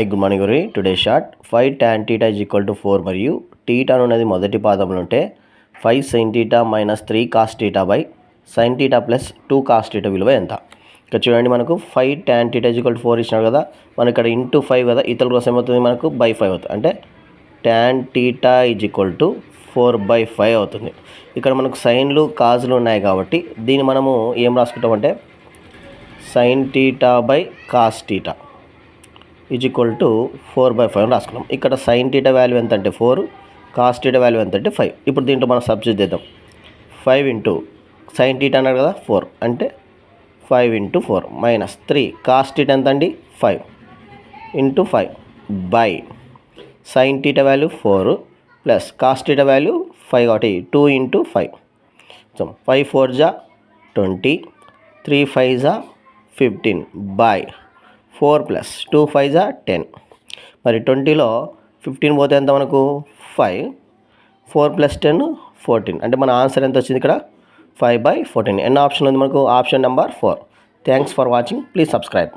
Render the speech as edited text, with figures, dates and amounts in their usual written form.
Good morning గురి today short 5 tan theta is equal to 4 మరియు theta అనేది మొదటి పాదంలో ఉంటే 5 sin theta minus 3 cos theta by sin theta plus 2 cos theta విలువ ఎంత? ఇక్కడ చూడండి మనకు 5 tan theta is equal to 4 ఇచ్చినాడు కదా, మన ఇక్కడ ఇంటూ 5 కదా, ఇతల కోసం ఏమవుతుంది మనకు బై 5 అవుతుంది, అంటే tan theta is equal to 4/5 అవుతుంది. ఇక్కడ మనకు సైన్లు కాజులు ఉన్నాయి కాబట్టి దీన్ని మనము ఏం రాసుకుంటామంటే sin theta by cos theta is equal to 4/5 రాసుకున్నాం. ఇక్కడ సైన్ టీటా వాల్యూ ఎంత అంటే 4, కాస్ టీటా వాల్యూ ఎంత అంటే 5. ఇప్పుడు దీంట్లో మనం సబ్స్టిట్యూట్ చేద్దాం. 5 ఇంటూ సైన్ టీటా అన్నాడు కదా 4, అంటే 5 ఇంటూ 4 మైనస్ 3 కాస్ టీటా ఎంత అండి 5 into 5 by sine theta value 4 plus cos theta value 5 కాబట్టి 2 ఇంటూ 5. సో 5 4 జా 20, 3 5 జా 15 బై 4 ప్లస్ 2 5 జా 10. మరి 20లో 15 పోతే ఎంత మనకు 5, 4 ప్లస్ 10 14. అంటే మన ఆన్సర్ ఎంత వచ్చింది ఇక్కడ 5/14. ఎన్ని ఆప్షన్ ఉంది మనకు? Option number 4. Thanks for watching. Please subscribe.